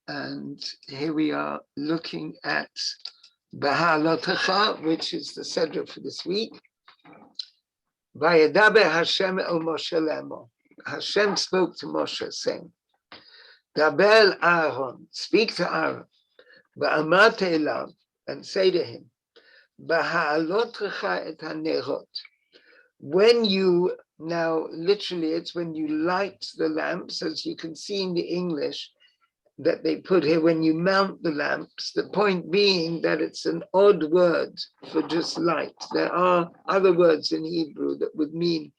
And here we are looking at Behaalotecha, which is the Sedra for this week. Vayedaber Hashem el Moshe le'amor. Hashem spoke to Moshe, saying, Daber Aaron, speak to Aaron, va'amar elav, and say to him, Behaalotecha et hanerot. When you, now literally it's when you light the lamps, as you can see in the English that they put here, when you mount the lamps, the point being that it's an odd word for just light. There are other words in Hebrew that would mean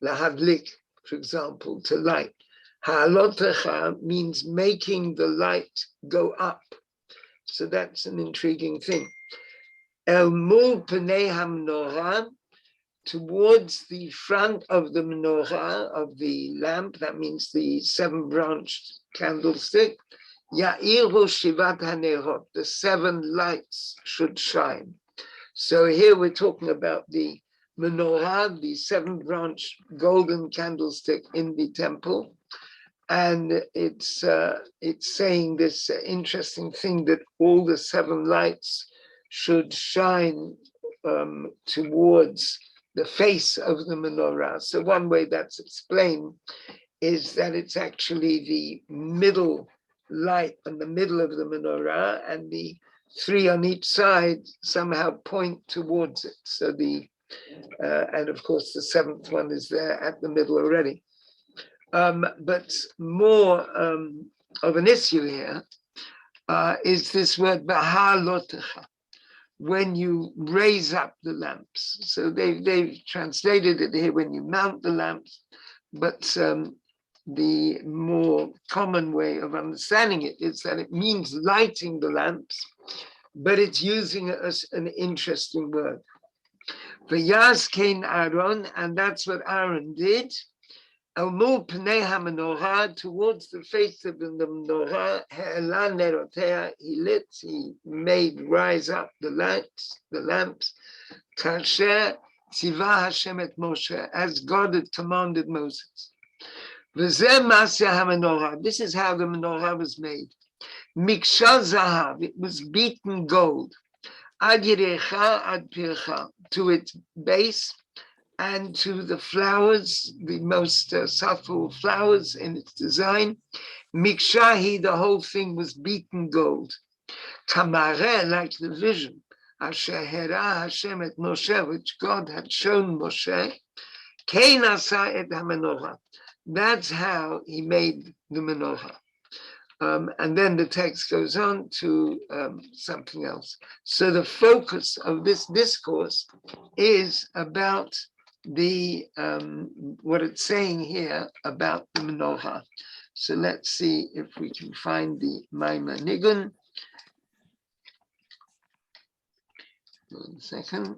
lahadlik, for example, to light. Ha'alotecha means making the light go up. So that's an intriguing thing. El mul pnei ha-menorah, towards the front of the menorah, of the lamp, that means the 7-branched candlestick, Ya'iru shivat hanerot, the 7 lights should shine. So here we're talking about the menorah, the 7-branched golden candlestick in the temple. And it's saying this interesting thing that all the 7 lights should shine towards the face of the menorah. So one way that's explained is that it's actually the middle light in the middle of the menorah, and the 3 on each side somehow point towards it. So and of course the 7th one is there at the middle already. But more of an issue here is this word Behaalotecha, when you raise up the lamps. So they've translated it here when you mount the lamps, but the more common way of understanding it is that it means lighting the lamps, but it's using an interesting word. V'yas kein Aaron, and that's what Aaron did. El mul pnei ha-menorah, towards the face of the menorah, he'ela nerotea, he made rise up the lamps, kasher tzivah Hashem et Moshe, as God had commanded Moses. V'zeh maseh ha-menorah, this is how the menorah was made. Mikshal zahav, it was beaten gold. Ad yirecha ad pircha, to its base and to the flowers, the most subtle flowers in its design. Mikshahi, the whole thing was beaten gold. Kamareh, like the vision, Asher hera Hashem et Moshe, which God had shown Moshe. Kein asa et ha-menorah. That's how he made the menorah. And then the text goes on to something else. So the focus of this discourse is about the what it's saying here about the menorah. So let's see if we can find the Maimah Nigun. 1 second.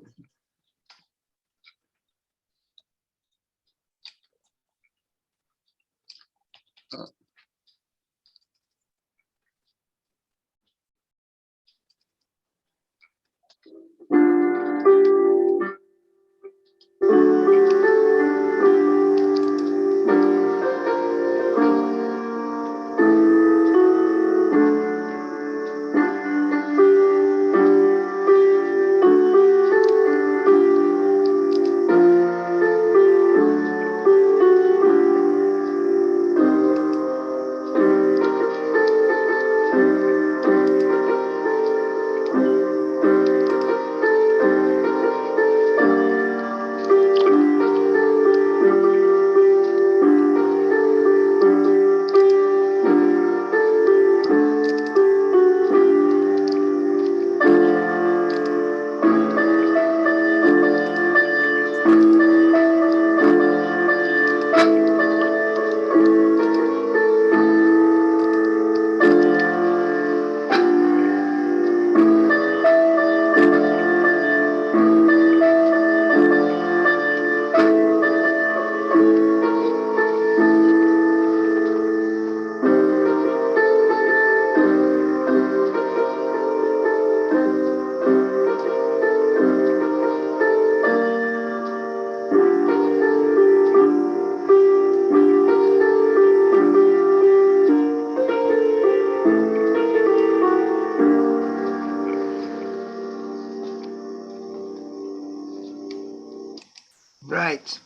Right.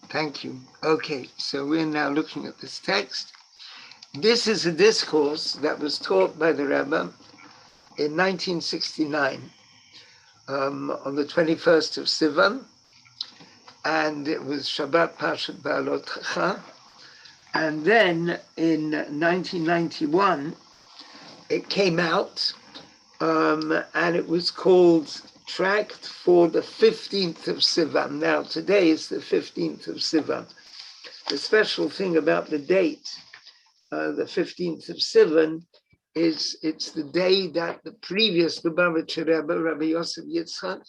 Thank you. Okay, so we're now looking at this text. This is a discourse that was taught by the Rebbe in 1969 on the 21st of Sivan, and it was Shabbat Behaalotecha. And then in 1991, it came out, and it was called Tract for the 15th of Sivan. Now, today is the 15th of Sivan. The special thing about the date, the 15th of Sivan, is it's the day that the previous Lubavitcher Rebbe, Rabbi Yosef Yitzchak,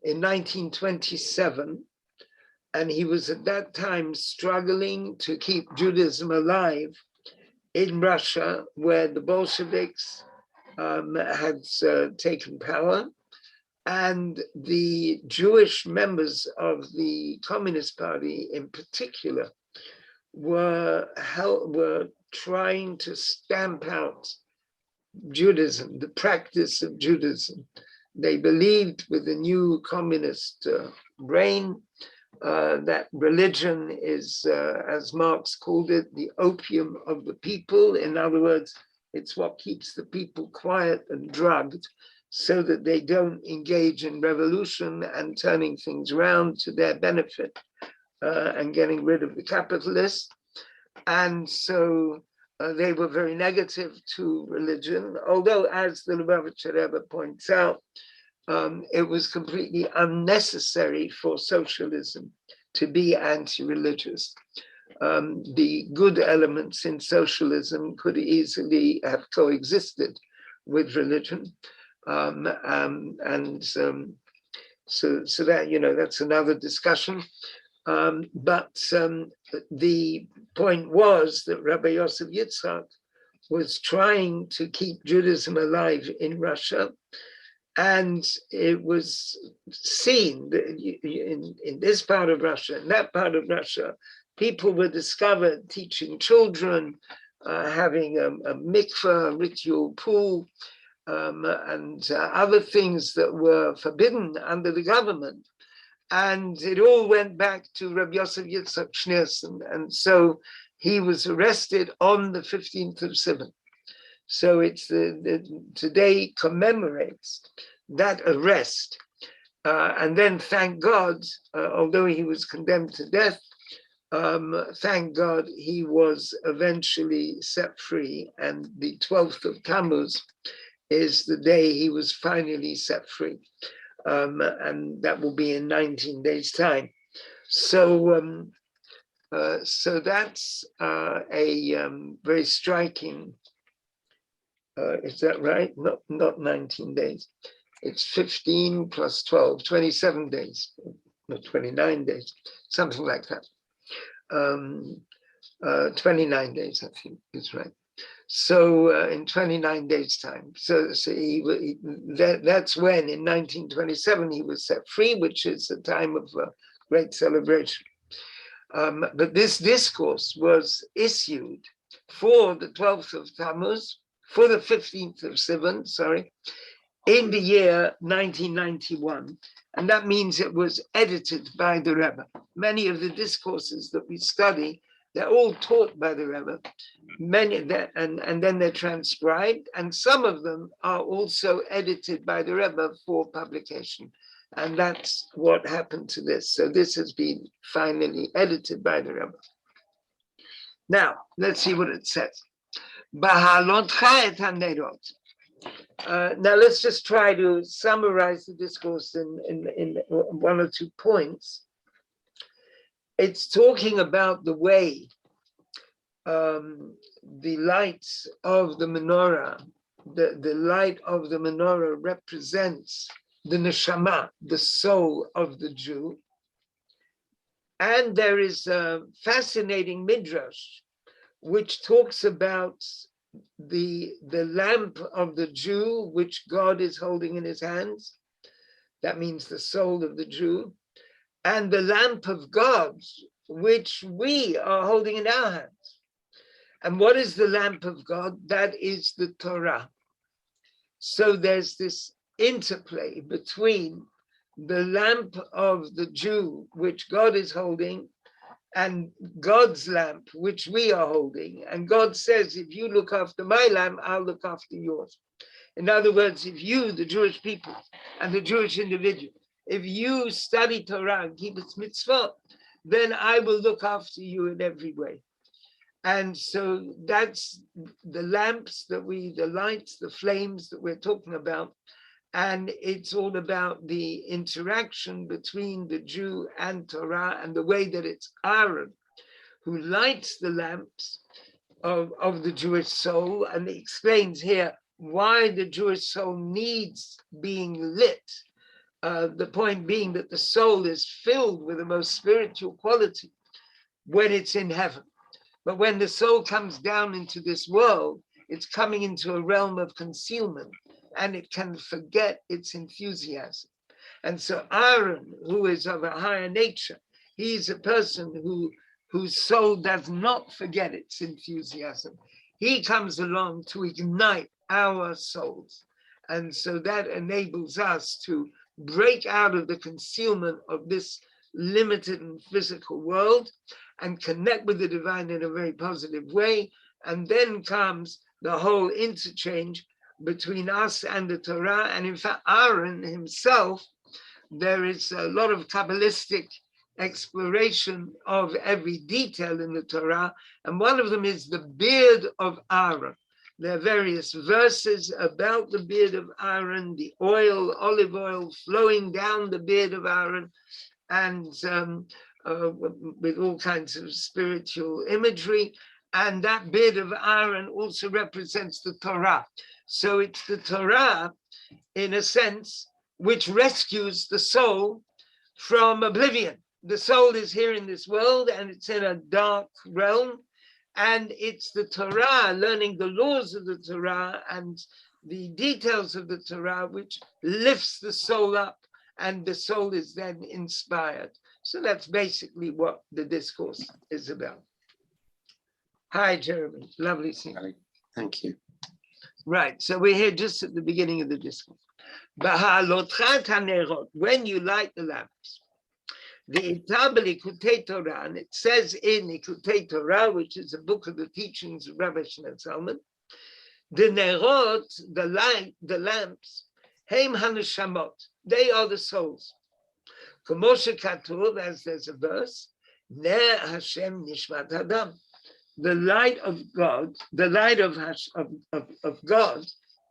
in 1927, and he was at that time struggling to keep Judaism alive in Russia, where the Bolsheviks had taken power, and the Jewish members of the Communist Party in particular were trying to stamp out Judaism, the practice of Judaism. They believed with the new communist brain that religion is, as Marx called it, the opium of the people. In other words, it's what keeps the people quiet and drugged so that they don't engage in revolution and turning things around to their benefit and getting rid of the capitalists. And so they were very negative to religion, although, as the Lubavitcher Rebbe points out, it was completely unnecessary for socialism to be anti-religious. The good elements in socialism could easily have coexisted with religion. So that, that's another discussion. But the point was that Rabbi Yosef Yitzchak was trying to keep Judaism alive in Russia. And it was seen that in this part of Russia, in that part of Russia, people were discovered teaching children, having a mikveh, a ritual pool, and other things that were forbidden under the government. And it all went back to Rabbi Yosef Yitzchak Schneerson. And so he was arrested on the 15th of Sivan. So it's today commemorates that arrest. And then, thank God, although he was condemned to death, thank God he was eventually set free. And the 12th of Tammuz is the day he was finally set free. And that will be in 19 days' time. So, so that's a very striking. Is that right? Not 19 days. It's 15 plus 12, 27 days, no, 29 days, something like that. 29 days, I think is right. So in 29 days' time. So that's when in 1927 he was set free, which is a time of great celebration. But this discourse was issued for the 12th of Tammuz, for the 15th of Sivan, in the year 1991. And that means it was edited by the Rebbe. Many of the discourses that we study, they're all taught by the Rebbe. And then they're transcribed, and some of them are also edited by the Rebbe for publication. And that's what happened to this. So this has been finally edited by the Rebbe. Now, let's see what it says. Behaalotecha et hanerot. Now let's just try to summarize the discourse in one or 2 points. It's talking about the way the lights of the menorah, the light of the menorah represents the neshama, the soul of the Jew. And there is a fascinating midrash which talks about the lamp of the Jew, which God is holding in his hands. That means the soul of the Jew. And the lamp of God, which we are holding in our hands. And what is the lamp of God? That is the Torah. So there's this interplay between the lamp of the Jew, which God is holding, and God's lamp, which we are holding. And God says, if you look after my lamp, I'll look after yours. In other words, if you, the Jewish people and the Jewish individual, if you study Torah and keep its mitzvot, then I will look after you in every way. And so that's the lamps that the lights, the flames that we're talking about. And it's all about the interaction between the Jew and Torah, and the way that it's Aaron who lights the lamps of the Jewish soul. And he explains here why the Jewish soul needs being lit. The point being that the soul is filled with the most spiritual quality when it's in heaven. But when the soul comes down into this world, it's coming into a realm of concealment, and it can forget its enthusiasm. And so Aaron, who is of a higher nature, he's a person whose soul does not forget its enthusiasm. He comes along to ignite our souls. And so that enables us to break out of the concealment of this limited and physical world and connect with the divine in a very positive way. And then comes the whole interchange between us and the Torah. And in fact, Aaron himself, there is a lot of Kabbalistic exploration of every detail in the Torah. And one of them is the beard of Aaron. There are various verses about the beard of Aaron, the oil, olive oil flowing down the beard of Aaron, and with all kinds of spiritual imagery. And that beard of Aaron also represents the Torah. So it's the Torah, in a sense, which rescues the soul from oblivion. The soul is here in this world, and it's in a dark realm. And it's the Torah, learning the laws of the Torah and the details of the Torah, which lifts the soul up, and the soul is then inspired. So that's basically what the discourse is about. Hi, Jeremy. Lovely seeing you. Thank you. Right. So we're here just at the beginning of the discourse. Behaalotecha, when you light the lamps. The Likutei Torah, and it says in Likutei Torah, which is a book of the teachings of Rabbi Shneimeh Zalman, the nerot, the light, the lamps, heim hanushamot, they are the souls. K'moshe katuv, as there's a verse, ner Hashem nishmat adam, the light of God, the light of God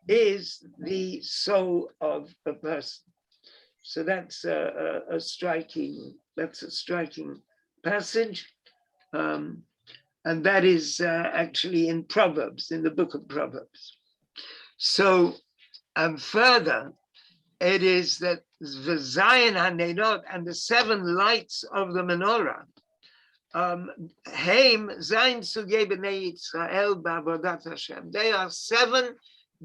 is the soul of a person. So that's a striking passage, and that is actually in Proverbs, in the book of Proverbs. So, and further, it is that the Zion HaNeinot and the seven lights of the menorah, Heim Zayin Sugei B'nei Yisrael Ba'avodat Hashem. They are seven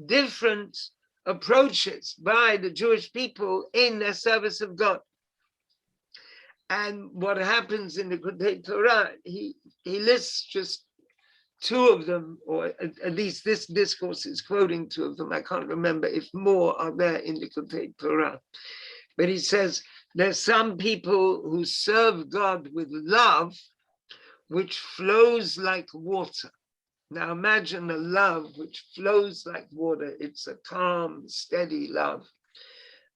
different approaches by the Jewish people in their service of God. And what happens in the Likutei Torah, he lists just two of them, or at least this discourse is quoting two of them. I can't remember if more are there in the Likutei Torah. But he says there's some people who serve God with love, which flows like water. Now imagine a love which flows like water. It's a calm, steady love.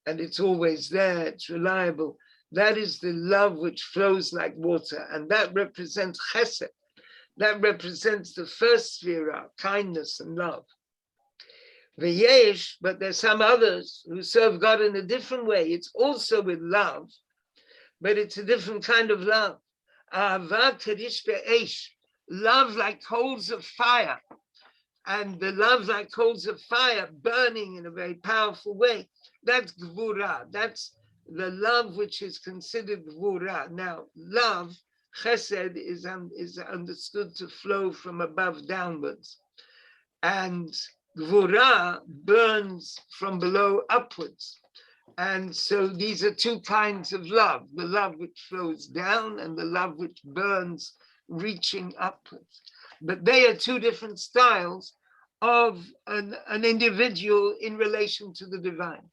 And it's always there, it's reliable. That is the love which flows like water. And that represents chesed. That represents the first sphera, kindness and love. V'yesh, but there's some others who serve God in a different way. It's also with love, but it's a different kind of love. Ahava karish be'esh. Love like coals of fire, and the love like coals of fire burning in a very powerful way. That's gvura. That's the love which is considered gvura. Now, love, chesed, is understood to flow from above downwards, and gvura burns from below upwards. And so these are two kinds of love: the love which flows down and the love which burns, reaching upwards. But they are two different styles of an individual in relation to the divine.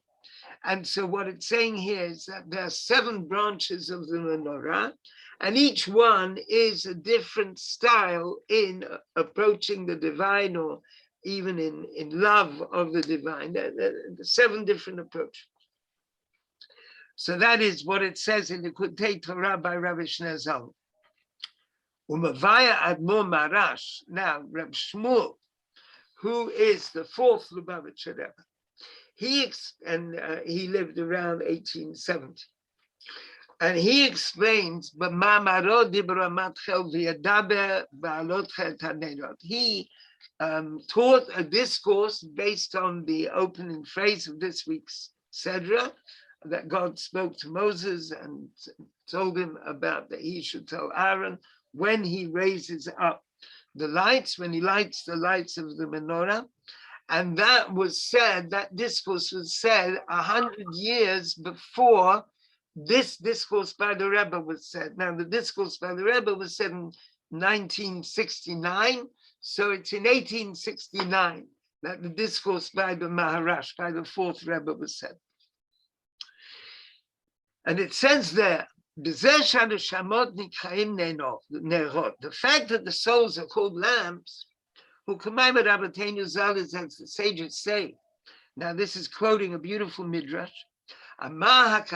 And so what it's saying here is that there are 7 branches of the menorah, and each one is a different style in approaching the divine, or even in love of the divine. The 7 different approaches. So that is what it says in the Kutei Torah by Rabbi Shneur Zalman. Umavaya Admor Marash. Now, Reb Shmuel, who is the 4th Lubavitcher Rebbe, he lived around 1870. And he explains, he taught a discourse based on the opening phrase of this week's Sedra, that God spoke to Moses and told him about that he should tell Aaron when he raises up the lights, when he lights the lights of the menorah. And that was said, that discourse was said 100 years before this discourse by the Rebbe was said. Now, the discourse by the Rebbe was said in 1969, so it's in 1869 that the discourse by the Maharash, by the 4th Rebbe, was said. And it says there, the fact that the souls are called lamps, who commanded Rabbeinu Zal, as the sages say. Now, this is quoting a beautiful midrash. God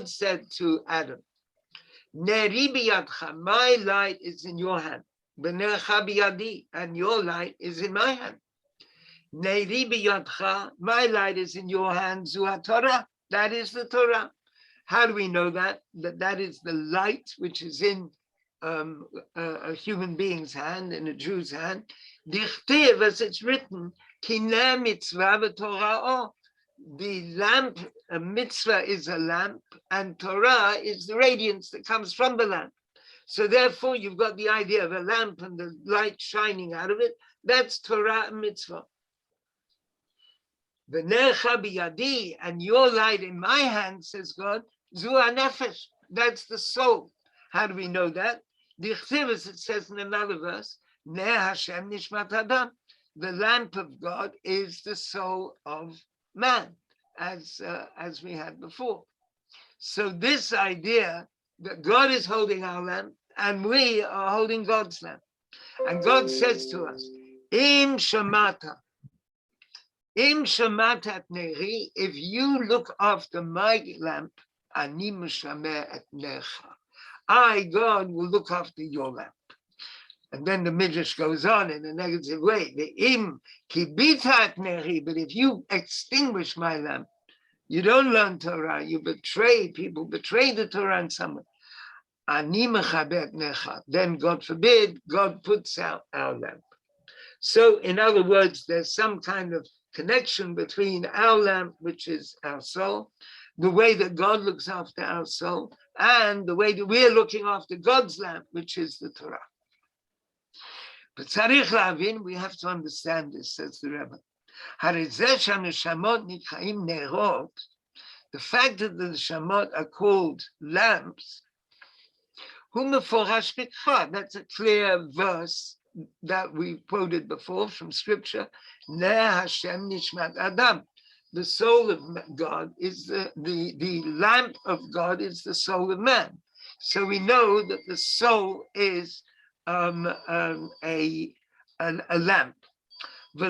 said to Adam, my light is in your hand, and your light is in my hand. My light is in your hand, Torah. That is the Torah. How do we know that? That is the light which is in a human being's hand, in a Jew's hand. Dichtiv, as it's written, Kineh mitzvah v'torah. The lamp, a mitzvah is a lamp, and Torah is the radiance that comes from the lamp. So therefore, you've got the idea of a lamp and the light shining out of it. That's Torah and mitzvah. V'necha biyadi, and your light in my hand, says God, zu hanefesh, that's the soul. How do we know that? Dichtiv, as it says in another verse, Ner Hashem nishmat adam, the lamp of God is the soul of man, as we had before. So this idea that God is holding our lamp and we are holding God's lamp. And God says to us, Im shamata et neri, if you look after my lamp, ani mishamer et necha, I, God, will look after your lamp. And then the midrash goes on in a negative way. The im kibita et neri, but if you extinguish my lamp, you don't learn Torah, you betray people, betray the Torah in some way. Ani mechaber et necha, then God forbid, God puts out our lamp. So in other words, there's some kind of connection between our lamp, which is our soul, the way that God looks after our soul, and the way that we're looking after God's lamp, which is the Torah. But tzarich lavin, we have to understand this, says the Rebbe. The fact that the neshamot are called lamps, that's a clear verse that we quoted before from scripture. Ner Hashem nishmat adam. The soul of God is the lamp of God is the soul of man. So we know that the soul is a lamp. Why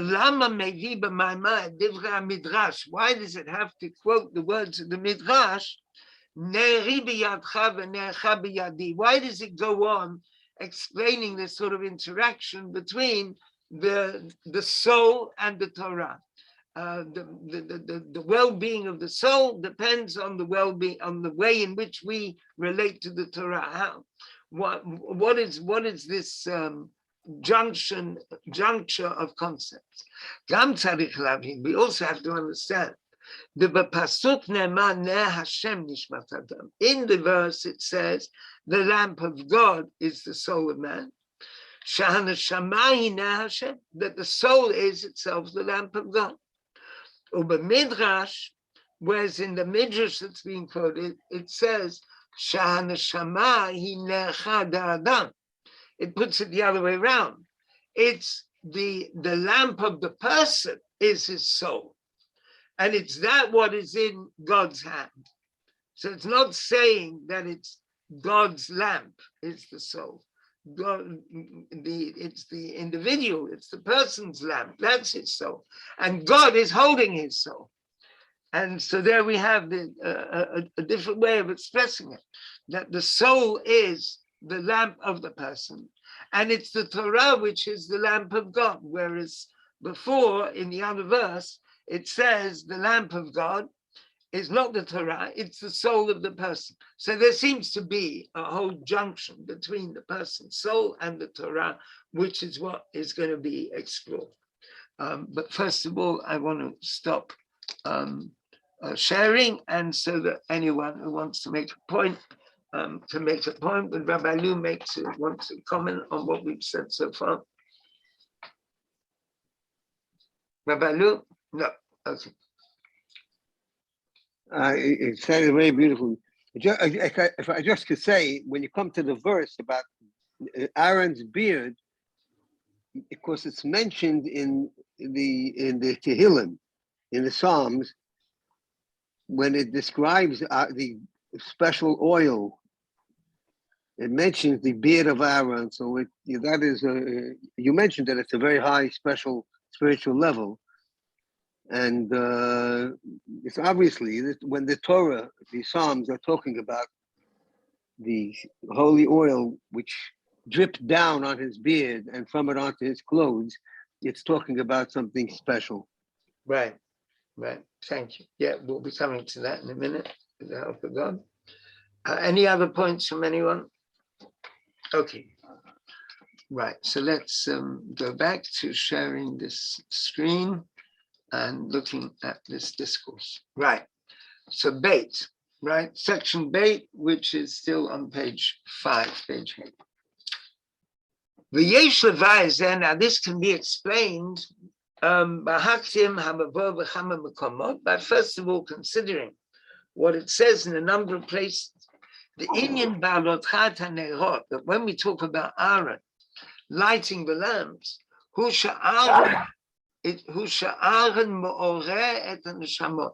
does it have to quote the words of the midrash? Why does it go on explaining this sort of interaction between the soul and the Torah? The well-being of the soul depends on the well-being, on the way in which we relate to the Torah. How? What is this juncture of concepts? We also have to understand in the verse it says the lamp of God is the soul of man, that the soul is itself the lamp of God. Midrash, whereas in the midrash that's being quoted, it says it puts it the other way around. It's the lamp of the person is his soul. And it's that what is in God's hand. So it's not saying that it's God's lamp is the soul. It's the individual, it's the person's lamp, that's his soul. And God is holding his soul. And so there we have a different way of expressing it, that the soul is the lamp of the person. And it's the Torah which is the lamp of God. Whereas before, in the other verse, it says the lamp of God is not the Torah, it's the soul of the person. So there seems to be a whole junction between the person's soul and the Torah, which is what is going to be explored. But first of all, I want to stop sharing, and so that anyone who wants to make a point can make a point. But Rabbi Lu wants to comment on what we've said so far. Rabbi Lu? No, okay. It sounded very beautiful. If I just could say, when you come to the verse about Aaron's beard, of course, it's mentioned in the Tehillim, in the Psalms, when it describes the special oil. It mentions the beard of Aaron. So that is you mentioned that it's a very high, special spiritual level. And it's obviously that when the Torah, the Psalms are talking about the holy oil which dripped down on his beard and from it onto his clothes, it's talking about something special. Right. Thank you. Yeah, we'll be coming to that in a minute with the help of God. Any other points from anyone? Okay. Right. So let's go back to sharing this screen and looking at this discourse. Right. So bait, right? Section bait, which is still on page 5, page 8. V'yesh levai, now this can be explained by first of all considering what it says in a number of places. The Inyan Behaalotecha Ne'erot, that when we talk about Aaron lighting the lamps, Hu sha'Aaron me'oreh et haneshama.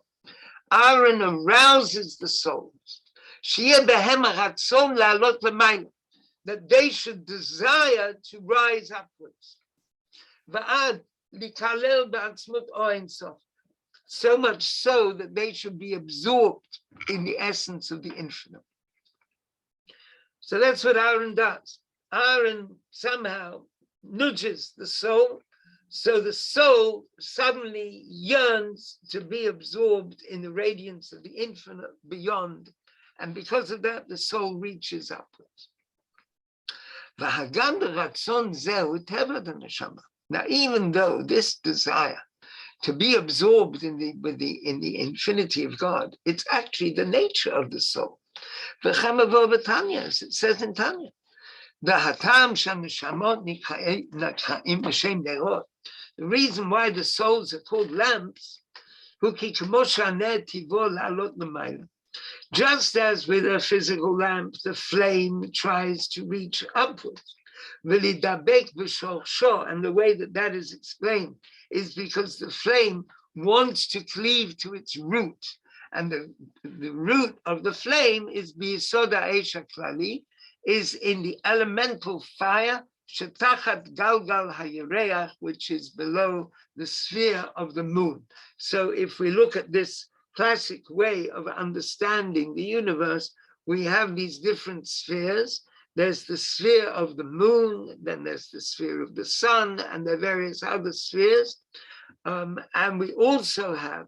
Aaron arouses the souls. Sheyeh behem haratzon la'alot l'mayla, that they should desire to rise upwards. Va'ad likalel ba'atzmut Ein Sof, so much so that they should be absorbed in the essence of the infinite. So that's what Aaron does. Aaron somehow nudges the soul, so the soul suddenly yearns to be absorbed in the radiance of the infinite beyond. And because of that, the soul reaches upwards. Now, even though this desire to be absorbed in the infinity of God, it's actually the nature of the soul. As it says in Tanya, the reason why the souls are called lamps, just as with a physical lamp, the flame tries to reach upwards. And the way that is explained is because the flame wants to cleave to its root. And the root of the flame is biyisoda esha klali, is in the elemental fire, shetachat galgal hayereach, which is below the sphere of the moon. So if we look at this classic way of understanding the universe, we have these different spheres. There's the sphere of the moon, then there's the sphere of the sun, and there are various other spheres. And we also have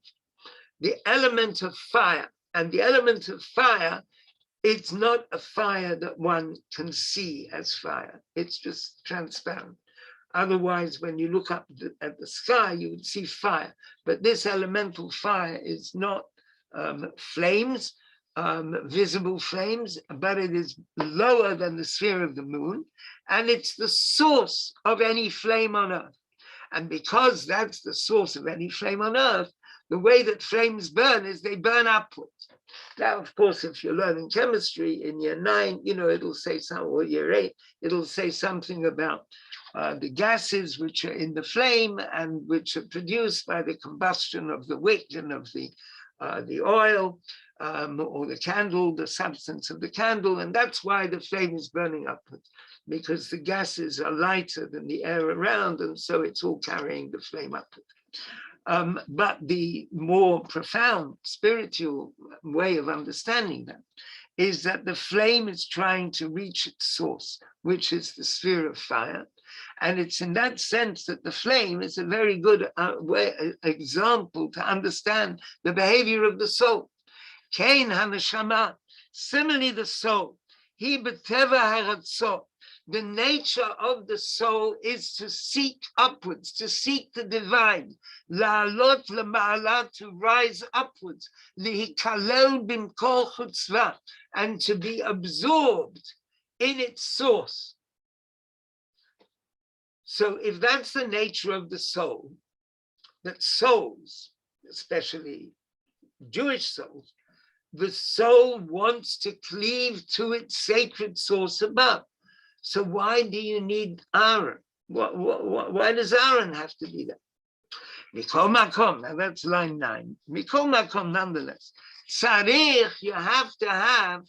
the element of fire. And the element of fire, it's not a fire that one can see as fire. It's just transparent. Otherwise, when you look up at the sky, you would see fire. But this elemental fire is not flames, visible flames, but it is lower than the sphere of the moon. And it's the source of any flame on earth. And because that's the source of any flame on earth, the way that flames burn is they burn upwards. Now, of course, if you're learning chemistry in year 9, it'll say something, or year 8, it'll say something about the gases which are in the flame and which are produced by the combustion of the wick and of the oil or the candle, the substance of the candle. And that's why the flame is burning upwards, because the gases are lighter than the air around, and so it's all carrying the flame upward. But the more profound spiritual way of understanding that is that the flame is trying to reach its source, which is the sphere of fire. And it's in that sense that the flame is a very good example to understand the behavior of the soul. Kain haneshama, similarly the soul, he beteva haratzot. The nature of the soul is to seek upwards, to seek the divine, la'alot lema'ala, to rise upwards, lihikalel bimkol chutzva, and to be absorbed in its source. So if that's the nature of the soul, that souls, especially Jewish souls, the soul wants to cleave to its sacred source above. So why do you need Aaron? Why does Aaron have to be there? Mikol makom, now that's line 9. Mikol makom, nonetheless. Tzarich, you have to have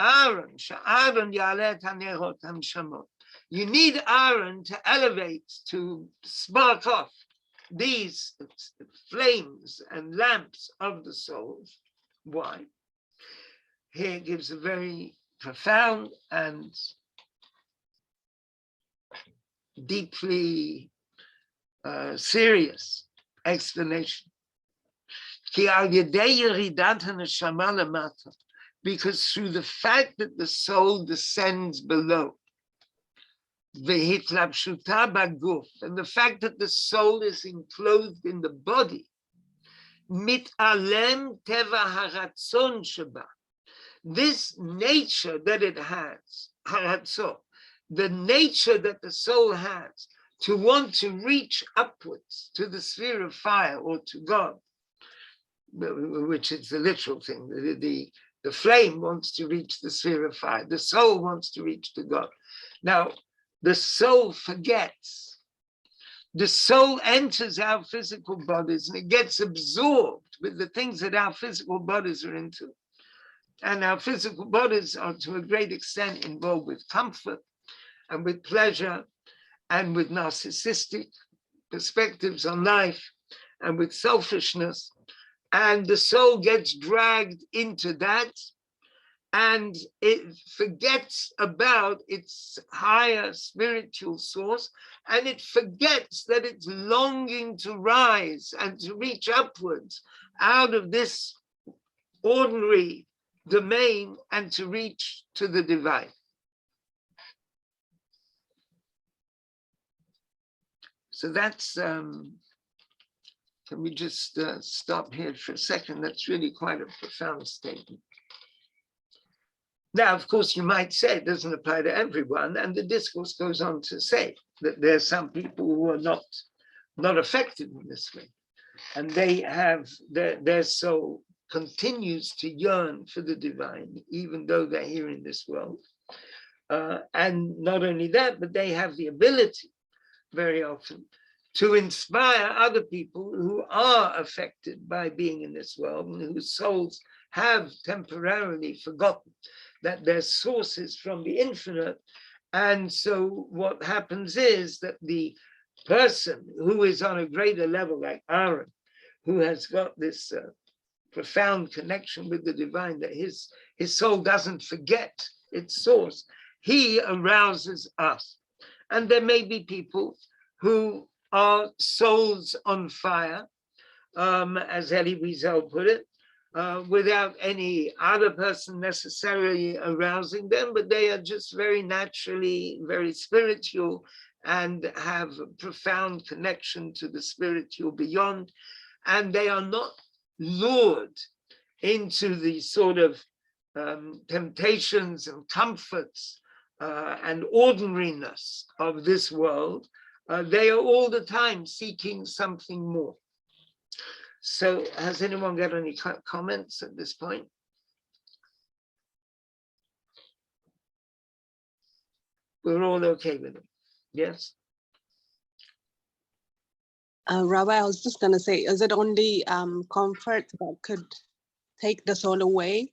Aaron. Aaron yalet hanerot hamshamot. You need Aaron to elevate, to spark off these flames and lamps of the souls. Why? Here it gives a very profound and deeply serious explanation. Because through the fact that the soul descends below, and the fact that the soul is enclosed in the body, this nature that it has, the nature that the soul has to want to reach upwards to the sphere of fire or to God, which is the literal thing. The flame wants to reach the sphere of fire. The soul wants to reach to God. Now, the soul forgets. The soul enters our physical bodies and it gets absorbed with the things that our physical bodies are into. And our physical bodies are to a great extent involved with comfort and with pleasure and with narcissistic perspectives on life and with selfishness. And the soul gets dragged into that and it forgets about its higher spiritual source, and it forgets that it's longing to rise and to reach upwards out of this ordinary domain and to reach to the divine. So that's, can we just stop here for a second? That's really quite a profound statement. Now, of course, you might say it doesn't apply to everyone, and the discourse goes on to say that there's some people who are not affected in this way, and they have their soul continues to yearn for the divine, even though they're here in this world. And not only that, but they have the ability very often to inspire other people who are affected by being in this world and whose souls have temporarily forgotten that their source is from the infinite. And so what happens is that the person who is on a greater level, like Aaron, who has got this profound connection with the divine, that his soul doesn't forget its source, he arouses us. And there may be people who are souls on fire, as Elie Wiesel put it, without any other person necessarily arousing them, but they are just very naturally very spiritual and have a profound connection to the spiritual beyond, and they are not lured into the sort of temptations and comforts and ordinariness of this world. They are all the time seeking something more. So has anyone got any comments at this point? We're all okay with it, yes? Rabbi, I was just going to say, is it only comfort that could take the soul away?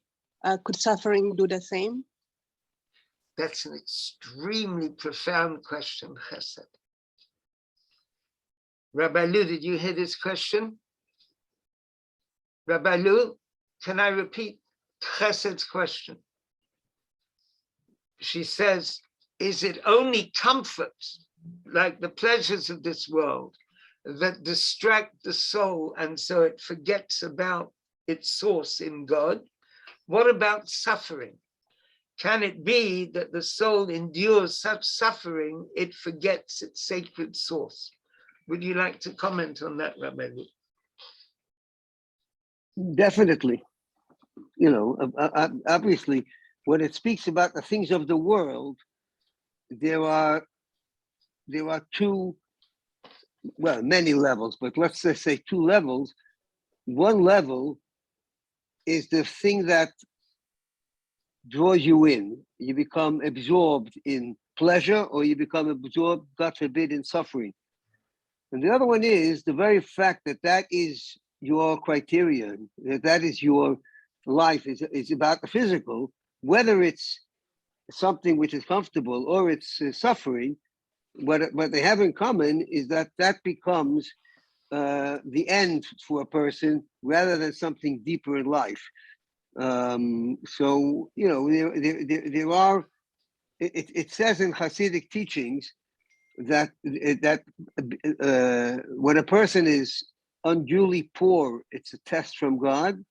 Could suffering do the same? That's an extremely profound question, Chesed. Rabbi Lu, did you hear this question? Rabbi Lu, can I repeat Chesed's question? She says, is it only comfort, like the pleasures of this world, that distract the soul and so it forgets about its source in God? What about suffering? Can it be that the soul endures such suffering, it forgets its sacred source? Would you like to comment on that, Rabbi Lu? Definitely. You know, obviously, when it speaks about the things of the world, there are two, well, many levels, but let's just say two levels. One level is the thing that draws you in. You become absorbed in pleasure, or you become absorbed, God forbid, in suffering. And the other one is the very fact that that is your criterion, that is your life, is about the physical, whether it's something which is comfortable or it's suffering. What they have in common is that that becomes the end for a person rather than something deeper in life. So, you know, there are, it says in Hasidic teachings that when a person is unduly poor, it's a test from God.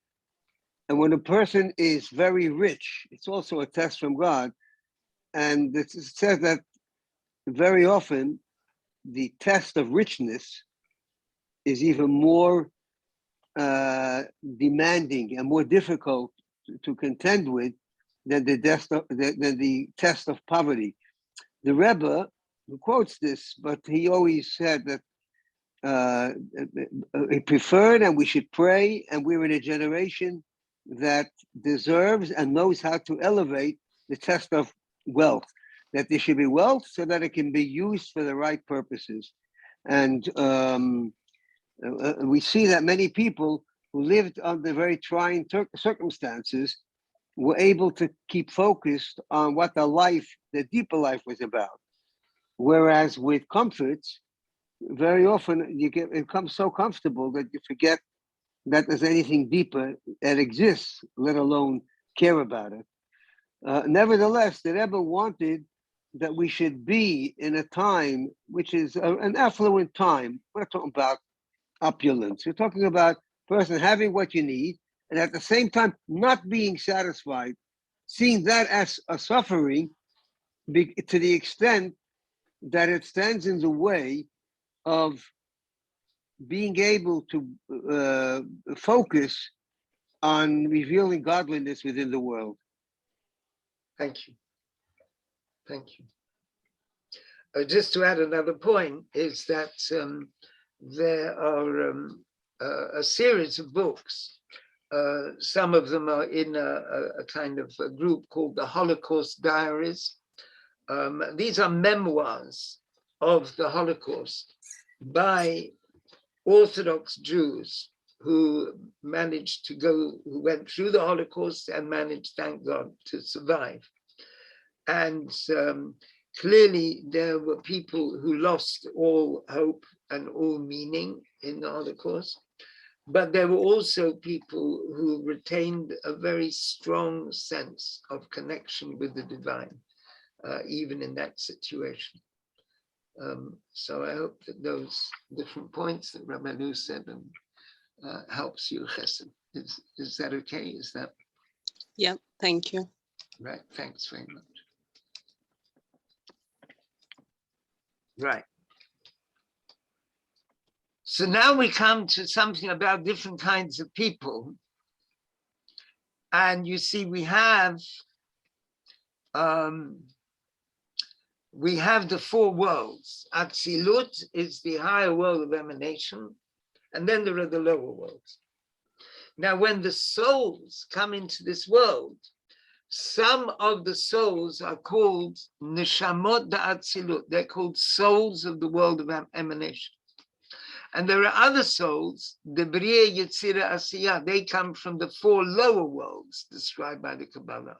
And when a person is very rich, it's also a test from God. And it says that very often the test of richness is even more demanding and more difficult to contend with than the test of poverty. The Rebbe, who quotes this, but he always said that he preferred and we should pray, and we're in a generation that deserves and knows how to elevate the test of wealth, that there should be wealth so that it can be used for the right purposes. And we see that many people who lived under very trying circumstances were able to keep focused on what the deeper life was about. Whereas with comforts, very often you become so comfortable that you forget that there's anything deeper that exists, let alone care about it. Nevertheless, the Rebbe wanted that we should be in a time which is an affluent time. We're not talking about opulence. We're talking about a person having what you need, and at the same time not being satisfied, seeing that as a suffering to the extent that it stands in the way of being able to focus on revealing godliness within the world. Thank you. Thank you. Just to add another point is that there are a series of books. Some of them are in a kind of a group called the Holocaust Diaries. These are memoirs of the Holocaust by Orthodox Jews who went through the Holocaust and managed, thank God, to survive. And clearly there were people who lost all hope and all meaning in the Holocaust, but there were also people who retained a very strong sense of connection with the divine, even in that situation. So I hope that those different points that Rabbi Lu said helps you, Chesed. Is that okay? Is that? Yeah, thank you. Right, thanks very much. Right. So now we come to something about different kinds of people. And you see, we have the four worlds. Atzilut is the higher world of emanation, and then there are the lower worlds. Now, when the souls come into this world, some of the souls are called Neshamot da'atzilut. They're called souls of the world of emanation. And there are other souls, the Bria, Yetzira, Asiyah, they come from the 4 lower worlds described by the Kabbalah.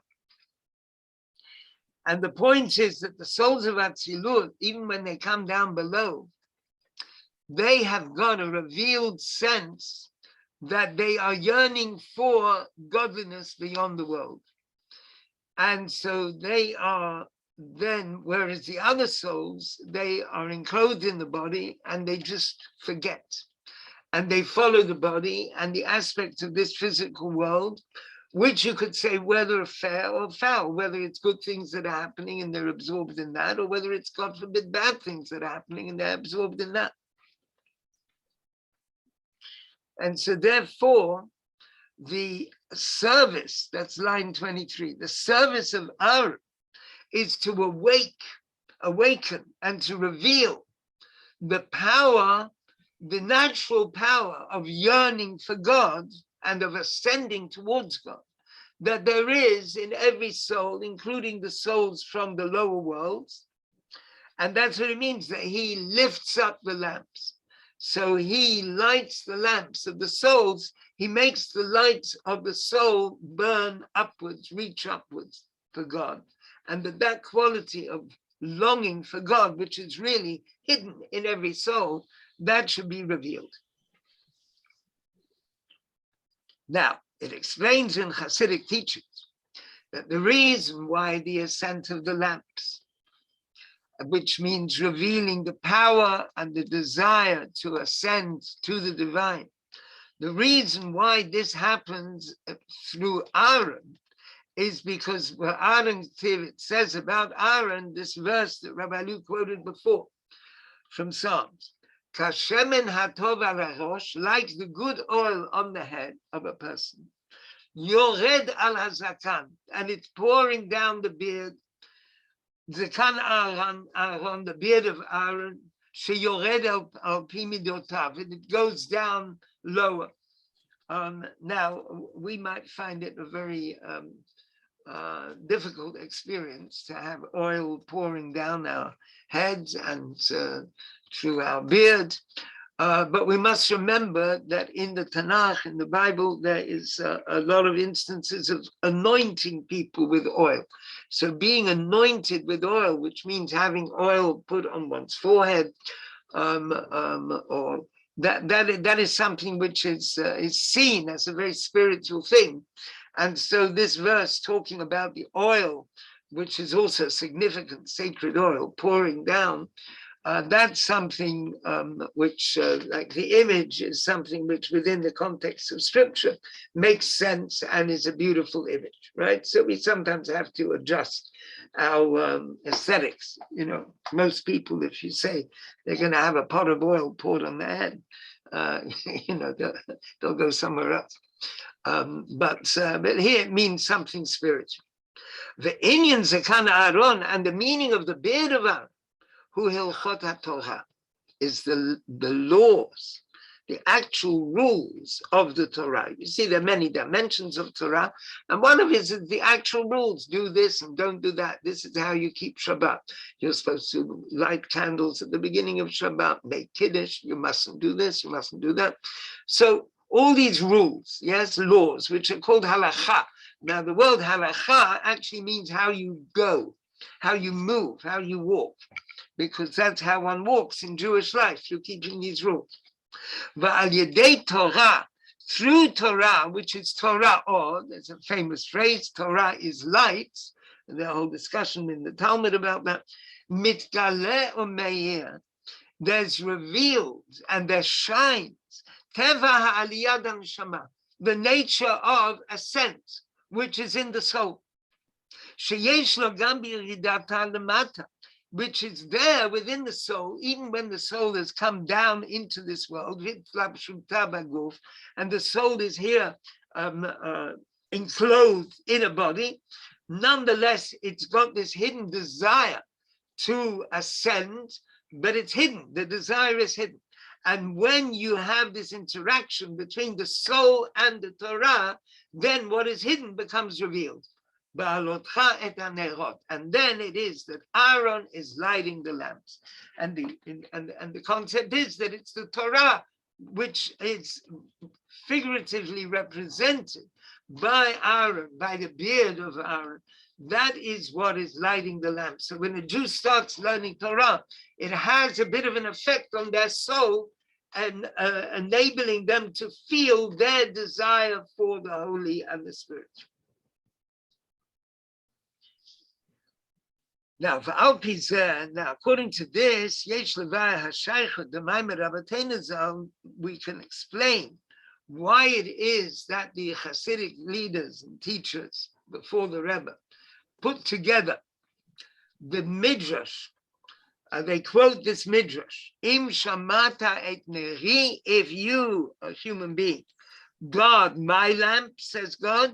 And the point is that the souls of Atzilut, even when they come down below, they have got a revealed sense that they are yearning for godliness beyond the world. And so they are then, whereas the other souls, they are enclosed in the body and they just forget. And they follow the body and the aspects of this physical world, which you could say whether fair or foul, whether it's good things that are happening and they're absorbed in that, or whether it's, God forbid, bad things that are happening and they're absorbed in that. And so therefore, the service, that's line 23, the service of Aaron is to awaken and to reveal the power, the natural power of yearning for God and of ascending towards God, that there is in every soul, including the souls from the lower worlds. And that's what it means, that he lifts up the lamps. So he lights the lamps of the souls. He makes the lights of the soul burn upwards, reach upwards for God. And that quality of longing for God, which is really hidden in every soul, that should be revealed. Now, it explains in Hasidic teachings that the reason why the ascent of the lamps, which means revealing the power and the desire to ascend to the divine, the reason why this happens through Aaron is because what Aaron says about Aaron, this verse that Rabbi Luke quoted before from Psalms, Kashemen hatov al harosh, like the good oil on the head of a person, yored al hazakan, and it's pouring down the beard, Zakan Aaron, the beard of Aaron, sheyored al pi midotav, and it goes down lower. Now, we might find it a very difficult experience to have oil pouring down our heads and through our beard. But we must remember that in the Tanakh, in the Bible, there is a lot of instances of anointing people with oil. So being anointed with oil, which means having oil put on one's forehead, or that is something which is seen as a very spiritual thing. And so this verse talking about the oil, which is also significant, sacred oil pouring down, that's something which, like the image, is something which within the context of scripture makes sense and is a beautiful image, right? So we sometimes have to adjust our aesthetics. You know, most people, if you say they're going to have a pot of oil poured on their head, you know, they'll go somewhere else. But here it means something spiritual. The Inyan Zakan Aaron, and the meaning of the Beard of Arya, who Hilchot HaTorah, is the laws, the actual rules of the Torah. You see, there are many dimensions of Torah, and one of it is the actual rules. Do this and don't do that. This is how you keep Shabbat. You're supposed to light candles at the beginning of Shabbat, make Kiddush. You mustn't do this, you mustn't do that. So all these rules, yes, laws, which are called halakha. Now, the word halakha actually means how you go, how you move, how you walk, because that's how one walks in Jewish life, through keeping these rules. Va'al yedei Torah, through Torah, which is Torah or, there's a famous phrase, Torah is light, and there's a whole discussion in the Talmud about that, mitgaleh u'meir, there's revealed and there shines Teva ha'aliyah neshama, the nature of ascent, which is in the soul. Sheyesh lo gam b'yiridata lemata, which is there within the soul, even when the soul has come down into this world, and the soul is here enclosed in a body. Nonetheless, it's got this hidden desire to ascend, but it's hidden. The desire is hidden. And when you have this interaction between the soul and the Torah, then what is hidden becomes revealed. Behaalotecha et hanerot. And then it is that Aaron is lighting the lamps. And the concept is that it's the Torah which is figuratively represented by Aaron, by the beard of Aaron. That is what is lighting the lamp. So when a Jew starts learning Torah, it has a bit of an effect on their soul and enabling them to feel their desire for the holy and the spiritual. Now, for now, according to this, we can explain why it is that the Hasidic leaders and teachers before the Rebbe put together the Midrash. They quote this Midrash: Im shamata et neri, if you, a human being, guard my lamp, says God,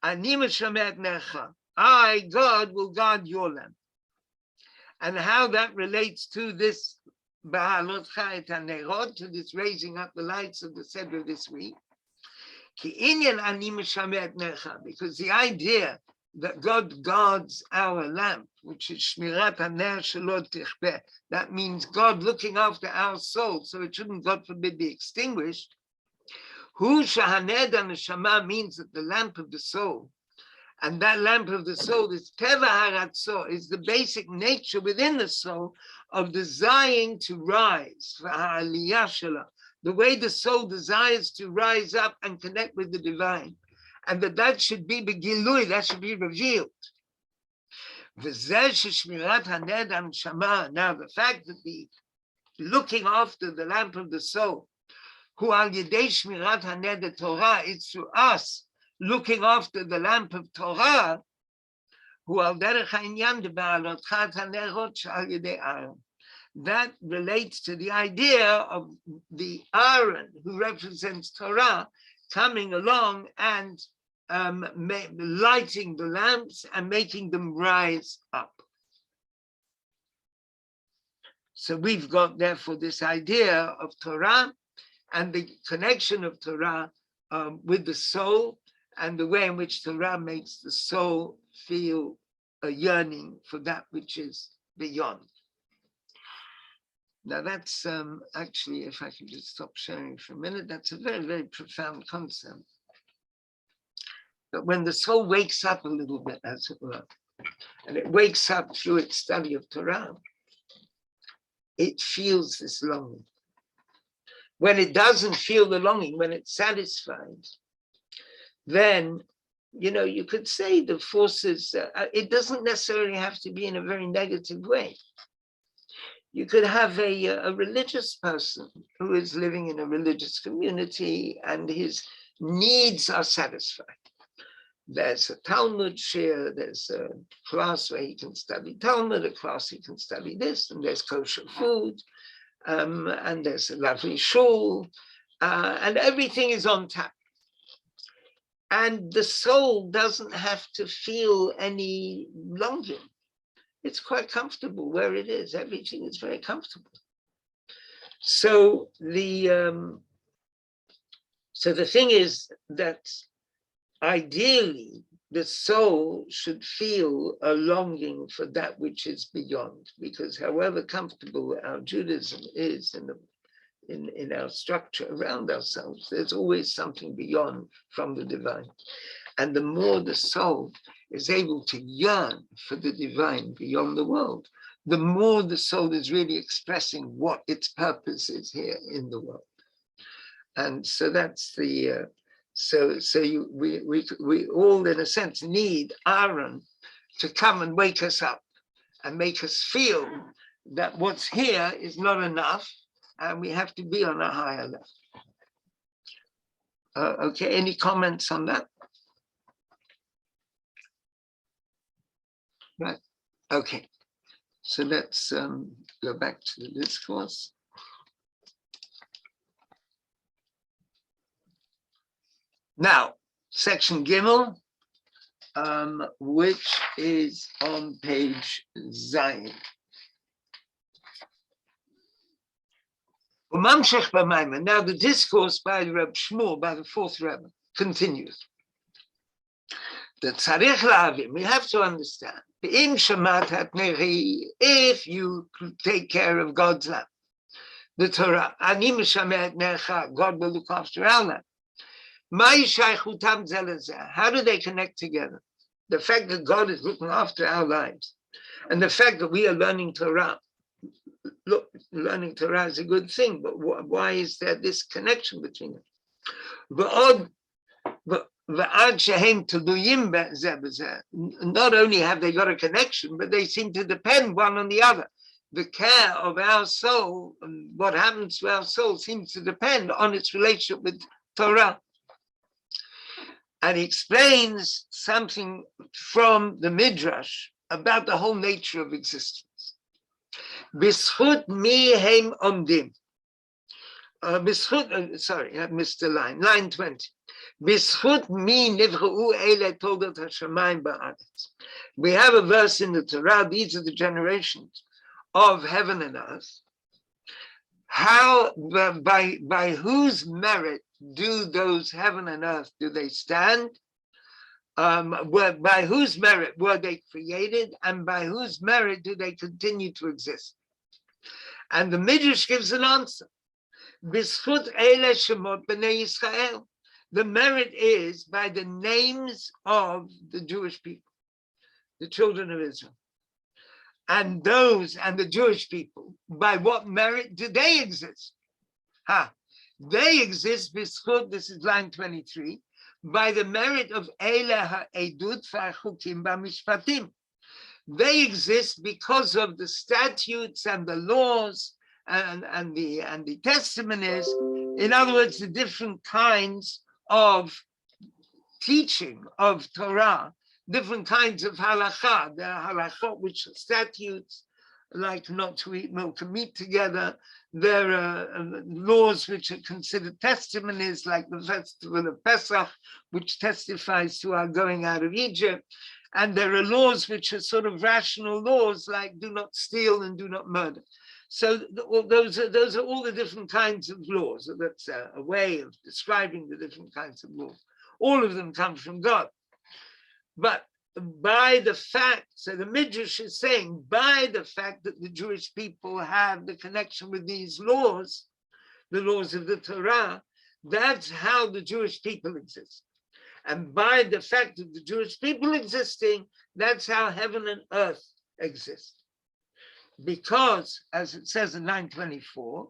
ani meshamer et necha, I, God, will guard your lamp. And how that relates to this Behaalotecha et hanerot, to this raising up the lights of the Sedra this week. Ki inyan ani meshamer et necha, because the idea that God guards our lamp, which is shmirat haner shelo tichbeh, that means God looking after our soul, so it shouldn't, God forbid, be extinguished. Hu shahaned haneshama means that the lamp of the soul, and that lamp of the soul is teva haratzo, is the basic nature within the soul of desiring to rise, v'ha'aliyah shela, the way the soul desires to rise up and connect with the divine, and that should be begilui, that should be revealed. Now, the fact that the looking after the lamp of the soul, who al yedei shmirat haned Torah, it's through us looking after the lamp of Torah, who al derech ha'inyan de behaalotecha hanerot shal yedei Aaron. That relates to the idea of the Aaron, who represents Torah, coming along and lighting the lamps and making them rise up. So we've got, therefore, this idea of Torah and the connection of Torah with the soul, and the way in which Torah makes the soul feel a yearning for that which is beyond. Now that's actually, if I can just stop sharing for a minute, that's a very, very profound concept. But when the soul wakes up a little bit, as it were, and it wakes up through its study of Torah, it feels this longing. When it doesn't feel the longing, when it's satisfied, then, you know, you could say the forces, it doesn't necessarily have to be in a very negative way. You could have a religious person who is living in a religious community and his needs are satisfied. There's a Talmud share, there's a class where he can study Talmud, a class he can study this, and there's kosher food, and there's a lovely shul, and everything is on tap. And the soul doesn't have to feel any longing. It's quite comfortable where it is. Everything is very comfortable. So the thing is that ideally the soul should feel a longing for that which is beyond, because however comfortable our Judaism is in our structure around ourselves, there's always something beyond from the divine. And the more the soul is able to yearn for the divine beyond the world, the more the soul is really expressing what its purpose is here in the world. And so that's the we all, in a sense, need Aaron to come and wake us up and make us feel that what's here is not enough, and we have to be on a higher level. Okay, any comments on that? Right, okay. So let's go back to the discourse. Now, section Gimel, which is on page Zayin. Now the discourse by the Rebbe Shmuel, by the fourth Rebbe, continues. The tzarich la'avim, we have to understand. If you take care of God's lamp, the Torah, God will look after our lamp. How do they connect together? The fact that God is looking after our lives and the fact that we are learning Torah. Look, learning Torah is a good thing, but why is there this connection between them? Not only have they got a connection, but they seem to depend one on the other. The care of our soul and what happens to our soul seems to depend on its relationship with Torah. And he explains something from the Midrash about the whole nature of existence. B'schut mi heim omdim. Sorry, I missed the line. Line 20. B'schut mi nivru ele toldot hashamayim ba'aretz. We have a verse in the Torah. These are the generations of heaven and earth. How, by whose merit do those heaven and earth, do they stand? By whose merit were they created, and by whose merit do they continue to exist? And the Midrash gives an answer. B'schut eile shemot b'nei Yisrael. The merit is by the names of the Jewish people, the children of Israel. And the Jewish people, by what merit do they exist? They exist, b'schut, this is line 23, by the merit of Eile ha'edut v'achukim b'mishpatim. They exist because of the statutes and the laws and the testimonies. In other words, the different kinds of teaching of Torah, different kinds of halakha. There are halachot, which are statutes, like not to eat milk and meat together. There are laws which are considered testimonies, like the festival of Pesach, which testifies to our going out of Egypt. And there are laws which are sort of rational laws, like do not steal and do not murder. So those are all the different kinds of laws. That's a way of describing the different kinds of laws. All of them come from God. But by the fact, so the Midrash is saying, by the fact that the Jewish people have the connection with these laws, the laws of the Torah, that's how the Jewish people exist. And by the fact of the Jewish people existing, that's how heaven and earth exist. Because, as it says in 924,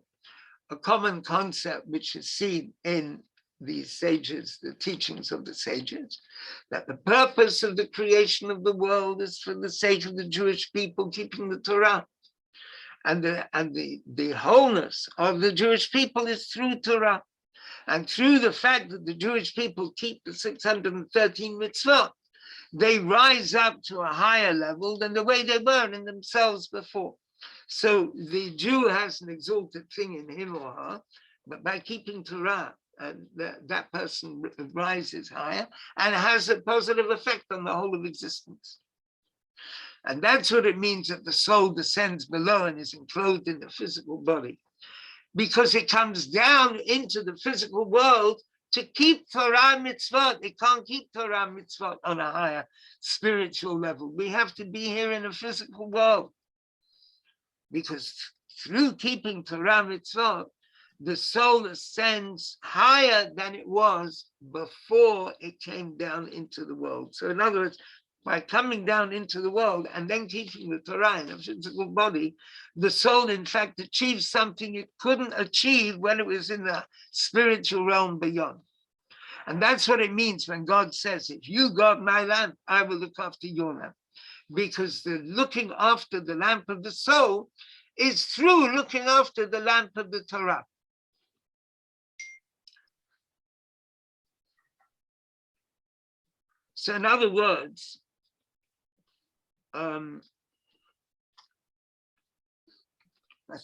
a common concept which is seen in these sages, the teachings of the sages, that the purpose of the creation of the world is for the sake of the Jewish people keeping the Torah. And the wholeness of the Jewish people is through Torah. And through the fact that the Jewish people keep the 613 mitzvot, they rise up to a higher level than the way they were in themselves before. So the Jew has an exalted thing in him or her, but by keeping Torah, that person rises higher and has a positive effect on the whole of existence. And that's what it means that the soul descends below and is enclosed in the physical body, because it comes down into the physical world to keep Torah mitzvot. It can't keep Torah mitzvot on a higher spiritual level. We have to be here in a physical world, because through keeping Torah mitzvot, the soul ascends higher than it was before it came down into the world. So in other words, by coming down into the world and then keeping the Torah in a physical body, the soul in fact achieves something it couldn't achieve when it was in the spiritual realm beyond. And that's what it means when God says, if you guard my lamp, I will look after your lamp. Because the looking after the lamp of the soul is through looking after the lamp of the Torah. So in other words, I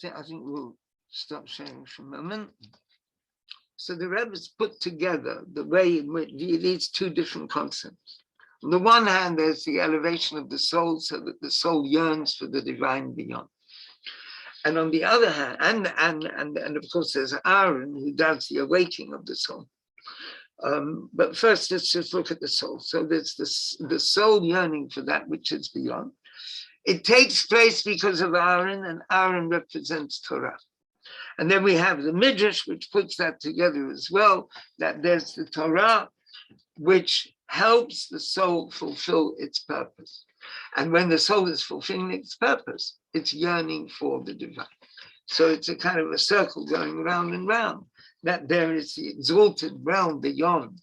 think we'll stop sharing for a moment. So the Rebbe's put together the way in which these two different concepts. On the one hand, there's the elevation of the soul so that the soul yearns for the divine beyond. And on the other hand, and of course, there's Aaron who does the awakening of the soul. But first, let's just look at the soul. So there's the soul yearning for that which is beyond. It takes place because of Aaron, and Aaron represents Torah. And then we have the Midrash, which puts that together as well, that there's the Torah, which helps the soul fulfill its purpose. And when the soul is fulfilling its purpose, it's yearning for the divine. So it's a kind of a circle going round and round, that there is the exalted realm beyond,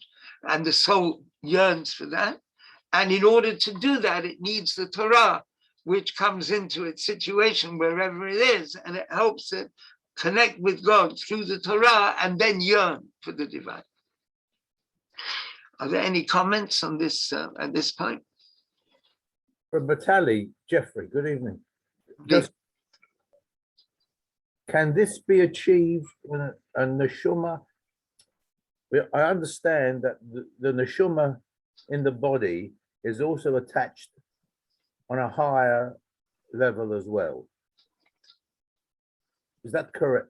and the soul yearns for that. And in order to do that, it needs the Torah, which comes into its situation wherever it is, and it helps it connect with God through the Torah and then yearn for the divine. Are there any comments on this at this point? From Tali, Jeffrey, good evening. Just, can this be achieved when a neshama? I understand that the neshama in the body is also attached on a higher level as well. Is that correct?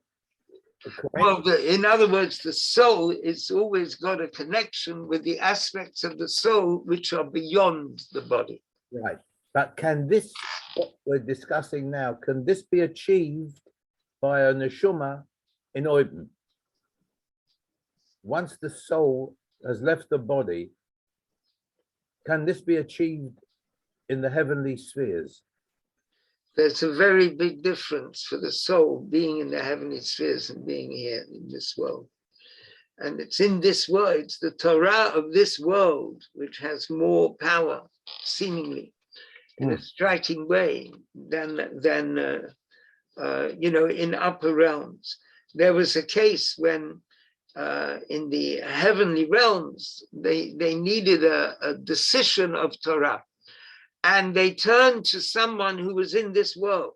Well, in other words, the soul is always got a connection with the aspects of the soul which are beyond the body. Right. But can this, what we're discussing now, can this be achieved by a neshama in Oibn? Once the soul has left the body, can this be achieved in the heavenly spheres? There's a very big difference for the soul being in the heavenly spheres and being here in this world. And it's in this world, it's the Torah of this world, which has more power, seemingly, in a striking way than in upper realms. There was a case when in the heavenly realms, they needed a decision of Torah. And they turned to someone who was in this world,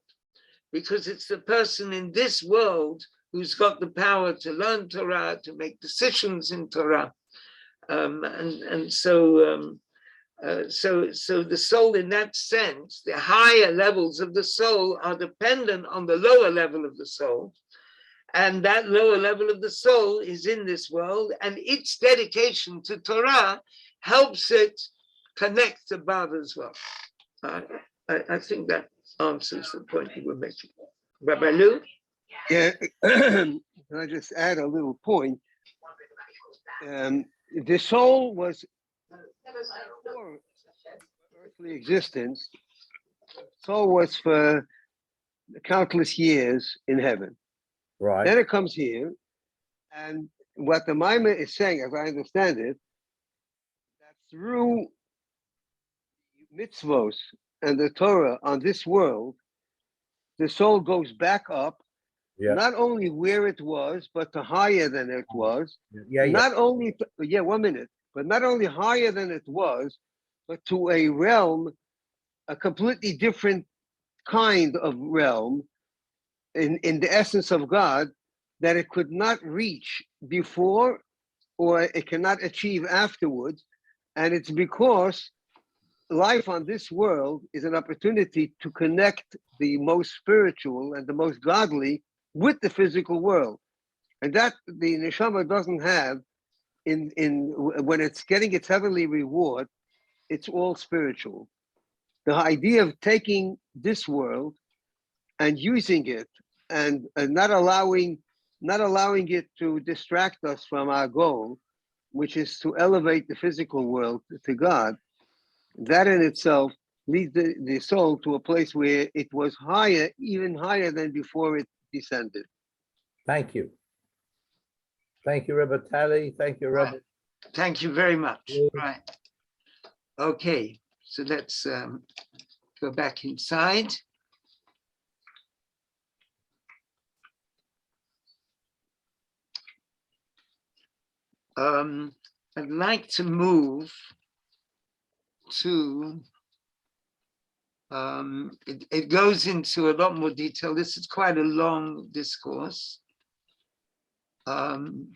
because it's the person in this world who's got the power to learn Torah, to make decisions in Torah. So the soul in that sense, the higher levels of the soul are dependent on the lower level of the soul. And that lower level of the soul is in this world, and its dedication to Torah helps it connect above as well. I think that answers the point you were making. Rabbi Lou? Yeah, can I just add a little point? The soul was for earthly existence. Soul was for countless years in heaven. Right. Then it comes here, and what the Maimon is saying, as I understand it, that through mitzvos and the Torah on this world, the soul goes back up, not only where it was, but to higher than it was. Not only, but not only higher than it was, but to a realm, a completely different kind of realm in the essence of God that it could not reach before, or it cannot achieve afterwards. And it's because life on this world is an opportunity to connect the most spiritual and the most godly with the physical world. And that the neshama doesn't have when it's getting its heavenly reward, it's all spiritual. The idea of taking this world and using it and not allowing it to distract us from our goal, which is to elevate the physical world to God, that in itself leads the soul to a place where it was higher, even higher than before it descended. Thank you. Thank you, Rebbe Tali. Thank you, Rebbe. Thank you very much. Right. Okay, so let's go back inside. I'd like to move to, it goes into a lot more detail. This is quite a long discourse. And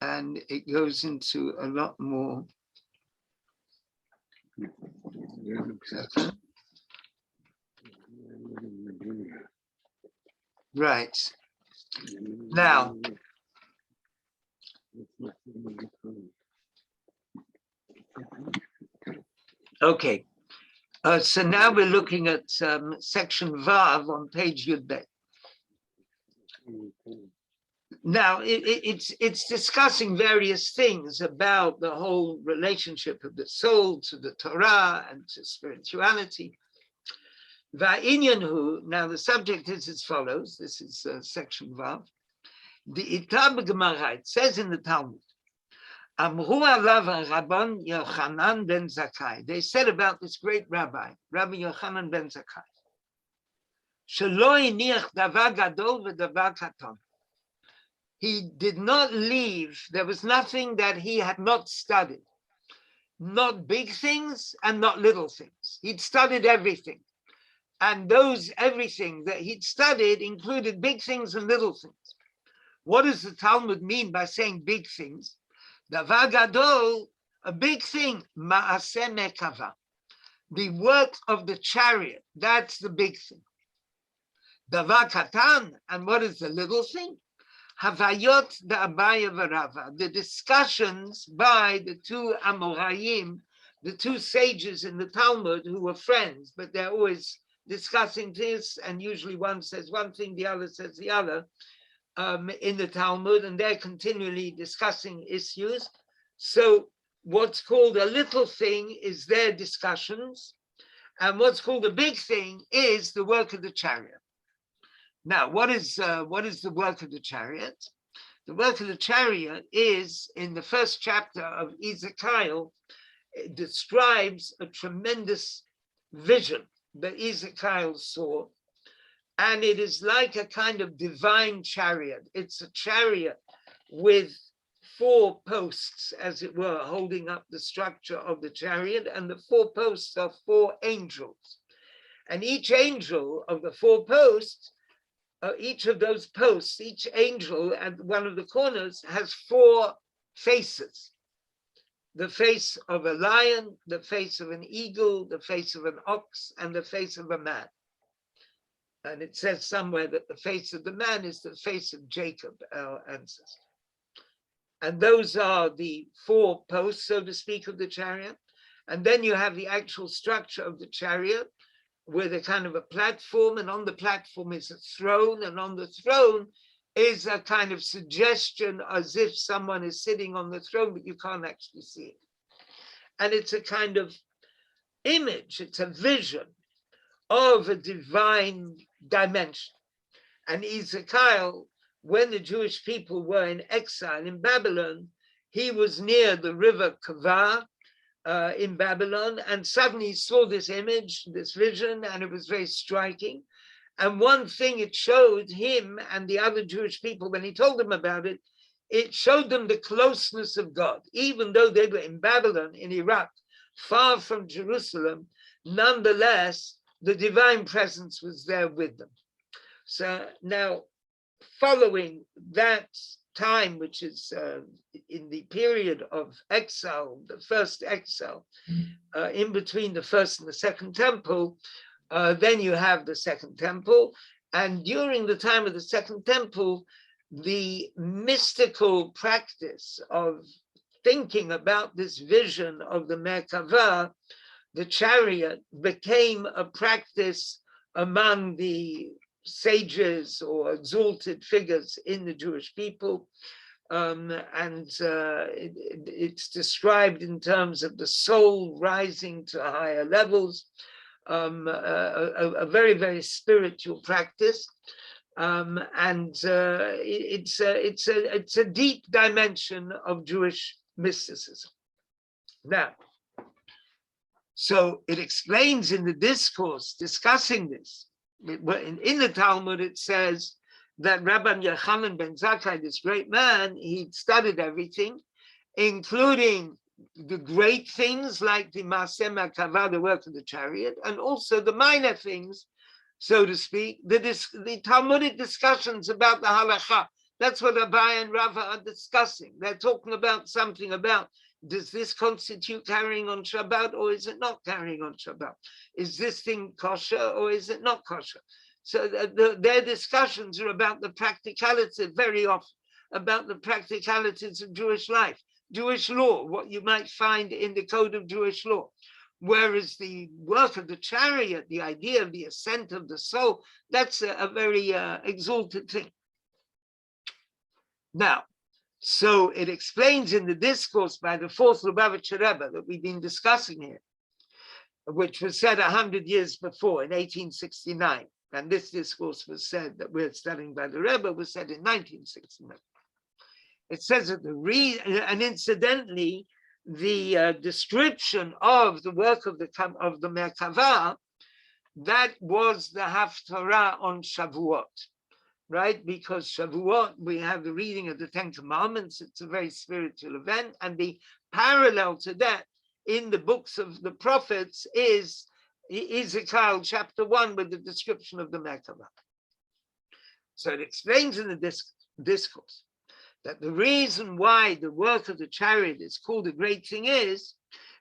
it goes into a lot more. Right. Now, Okay. So now we're looking at section Vav on page Yud Bet. Now it's discussing various things about the whole relationship of the soul to the Torah and to spirituality. Va'inyanhu. Now the subject is as follows. This is section Vav. The Itab Gemara, it says in the Talmud, Amru alav Rabban Yochanan ben Zakkai. They said about this great rabbi, Rabbi Yochanan ben Zakkai, Shelo iniach davar gadol v'davar katon. He did not leave, there was nothing that he had not studied. Not big things and not little things. He'd studied everything. And those everything that he'd studied included big things and little things. What does the Talmud mean by saying big things? Davar gadol, a big thing, ma'aseh mekava. The work of the chariot, that's the big thing. Davar katan, and what is the little thing? Havayot da'abaya v'rava, the discussions by the two Amoraim, the two sages in the Talmud who were friends, but they're always discussing this, and usually one says one thing, the other says the other, in the Talmud, and they're continually discussing issues. So what's called a little thing is their discussions, and what's called a big thing is the work of the chariot. Now, what is the work of the chariot? The work of the chariot is in the first chapter of Ezekiel. It describes a tremendous vision that Ezekiel saw, and it is like a kind of divine chariot. It's a chariot with 4 posts, as it were, holding up the structure of the chariot, and the 4 posts are 4 angels. And each angel of the 4 posts, each of those posts, each angel at one of the corners has 4 faces. The face of a lion, the face of an eagle, the face of an ox, and the face of a man. And it says somewhere that the face of the man is the face of Jacob, our ancestor. And those are the 4 posts, so to speak, of the chariot. And then you have the actual structure of the chariot with a kind of a platform, and on the platform is a throne, and on the throne is a kind of suggestion as if someone is sitting on the throne, but you can't actually see it. And it's a kind of image, it's a vision of a divine dimension. And Ezekiel, when the Jewish people were in exile in Babylon, he was near the river Kava in Babylon, and suddenly he saw this image, this vision, and it was very striking. And one thing it showed him and the other Jewish people, when he told them about it, it showed them the closeness of God. Even though they were in Babylon, in Iraq, far from Jerusalem, nonetheless, the divine presence was there with them. So now, following that time, which is in the period of exile, the first exile, in between the first and the second temple, then you have the second temple. And during the time of the second temple, the mystical practice of thinking about this vision of the Merkava, the chariot, became a practice among the sages or exalted figures in the Jewish people. It's described in terms of the soul rising to higher levels, a very, very spiritual practice. It's a deep dimension of Jewish mysticism. Now, so it explains in the discourse discussing this. In the Talmud, it says that Rabbi Yochanan ben Zakkai, this great man, he studied everything, including the great things like the Maaseh Merkava, the work of the chariot, and also the minor things, so to speak, the Talmudic discussions about the halacha. That's what Abai and Rava are discussing. They're talking about something about, does this constitute carrying on Shabbat, or is it not carrying on Shabbat? Is this thing kosher, or is it not kosher? So their discussions are about the practicality, very often, about the practicalities of Jewish life, Jewish law, what you might find in the code of Jewish law. Whereas the work of the chariot, the idea of the ascent of the soul, that's a very exalted thing. Now, so it explains in the discourse by the fourth Lubavitcher Rebbe that we've been discussing here, which was said 100 years before in 1869. And this discourse was said that we're studying by the Rebbe was said in 1969. It says that and incidentally, the description of the work of the Merkavah, that was the Haftarah on Shavuot, right? Because Shavuot, we have the reading of the Ten Commandments. It's a very spiritual event. And the parallel to that in the books of the prophets is Ezekiel chapter 1 with the description of the Merkavah. So it explains in the discourse that the reason why the work of the chariot is called a great thing is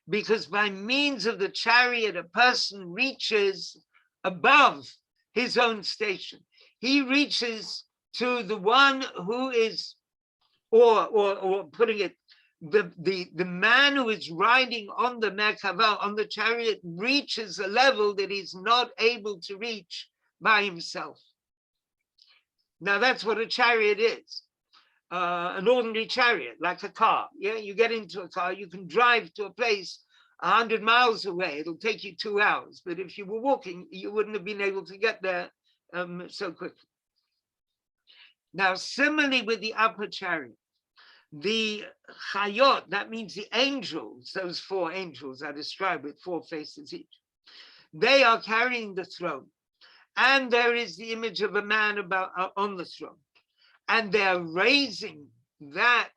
because by means of the chariot, a person reaches above his own station. He reaches to the one who is, or putting it, the man who is riding on the Merkavah, on the chariot, reaches a level that he's not able to reach by himself. Now that's what a chariot is. An ordinary chariot, like a car. Yeah, you get into a car, you can drive to a place 100 miles away. It'll take you 2 hours. But if you were walking, you wouldn't have been able to get there so quickly. Now, similarly with the upper chariot, the Chariot, that means the angels, those 4 angels are described with 4 faces each. They are carrying the throne. And there is the image of a man on the throne. And they're raising that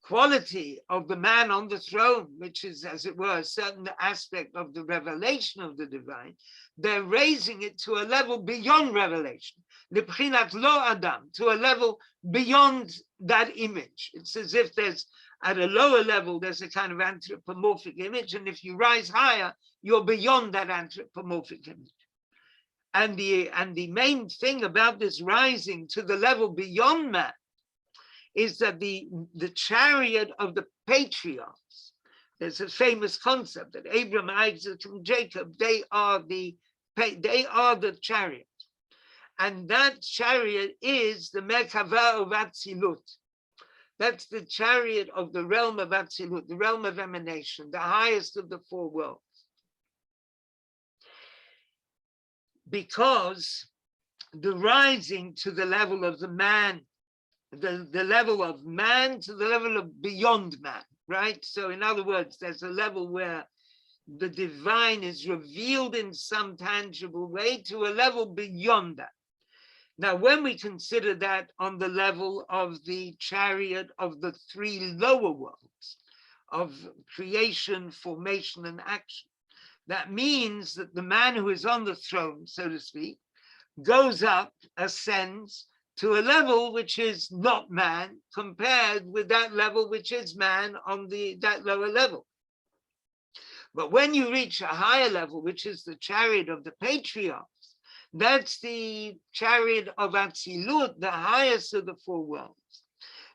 quality of the man on the throne, which is, as it were, a certain aspect of the revelation of the divine. They're raising it to a level beyond revelation, L'bchinat lo adam, to a level beyond that image. It's as if there's, at a lower level, there's a kind of anthropomorphic image, and if you rise higher, you're beyond that anthropomorphic image. And the main thing about this rising to the level beyond man is that the chariot of the patriarchs, there's a famous concept that Abraham, Isaac, and Jacob, they are the chariot. And that chariot is the Merkavah of Atzilut. That's the chariot of the realm of Atzilut, the realm of emanation, the highest of the 4 worlds. Because the rising to the level of the man, the level of man to the level of beyond man, right? So in other words, there's a level where the divine is revealed in some tangible way to a level beyond that. Now, when we consider that on the level of the chariot of the 3 lower worlds, of creation, formation, and action, that means that the man who is on the throne, so to speak, goes up, ascends to a level which is not man, compared with that level which is man on that lower level. But when you reach a higher level, which is the chariot of the patriarchs, that's the chariot of Atzilut, the highest of the 4 worlds.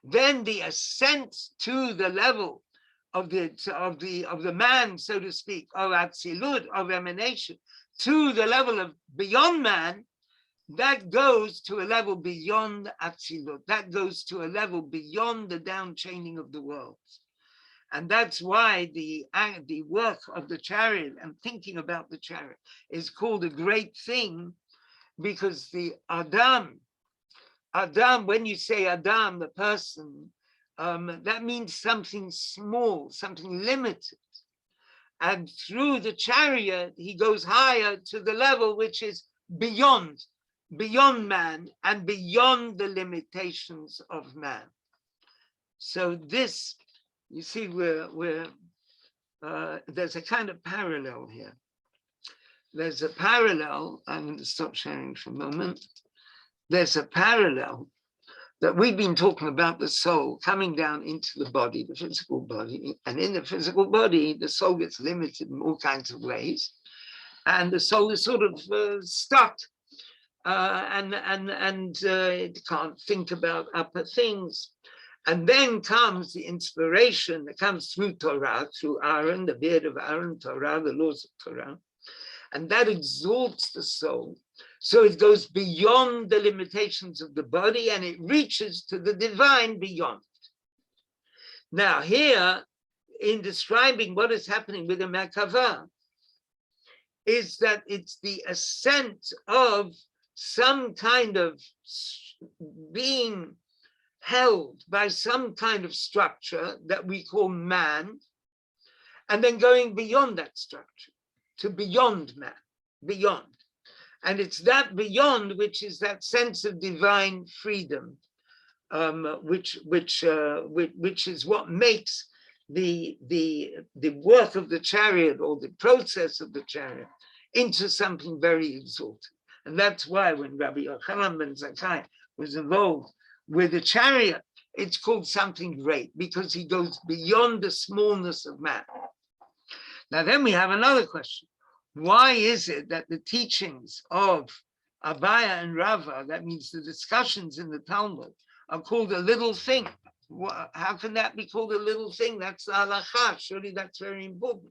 Then the ascent to the level of the man, so to speak, of Atzilut, of emanation, to the level of beyond man, that goes to a level beyond Atzilut. That goes to a level beyond the downchaining of the worlds. And that's why the work of the chariot and thinking about the chariot is called a great thing, because the Adam, when you say Adam, the person, that means something small, something limited. And through the chariot, he goes higher to the level which is beyond man and beyond the limitations of man. So this, you see, there's a kind of parallel here. There's a parallel, I'm going to stop sharing for a moment. There's a parallel that we've been talking about the soul coming down into the body, the physical body, and in the physical body, the soul gets limited in all kinds of ways, and the soul is sort of stuck, and it can't think about upper things. And then comes the inspiration that comes through Torah, through Aaron, the beard of Aaron, Torah, the laws of Torah. And that exalts the soul. So it goes beyond the limitations of the body and it reaches to the divine beyond. Now here, in describing what is happening with the Merkava, is that it's the ascent of some kind of being held by some kind of structure that we call man, and then going beyond that structure to beyond man, beyond. And it's that beyond which is that sense of divine freedom, which is what makes the work of the chariot or the process of the chariot into something very exalted. And that's why when Rabbi Yochanan ben Zakkai was involved with the chariot, it's called something great because he goes beyond the smallness of man. Now then we have another question. Why is it that the teachings of Abaya and Rava, that means the discussions in the Talmud, are called a little thing? How can that be called a little thing? That's the halacha. Surely that's very important.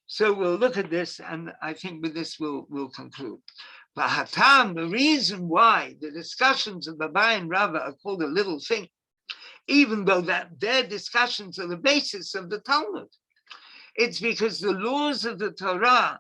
So we'll look at this, and I think with this we'll conclude. Hatam, the reason why the discussions of Abaya and Rava are called a little thing, even though that their discussions are the basis of the Talmud, it's because the laws of the Torah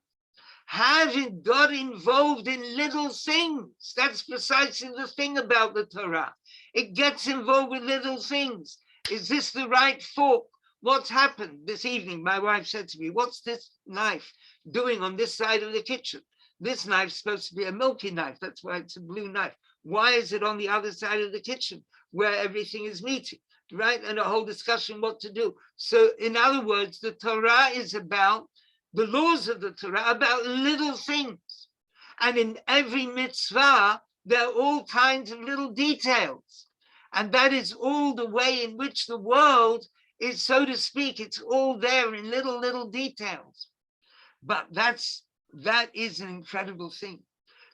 haven't got involved in little things. That's precisely the thing about the Torah. It gets involved with little things. Is this the right fork? What's happened this evening? My wife said to me, what's this knife doing on this side of the kitchen? This knife's supposed to be a milky knife. That's why it's a blue knife. Why is it on the other side of the kitchen where everything is meaty? Right? And a whole discussion what to do. So in other words, the Torah is about the laws of the Torah, about little things. And in every mitzvah, there are all kinds of little details. And that is all the way in which the world is, so to speak, it's all there in little details. But that is an incredible thing.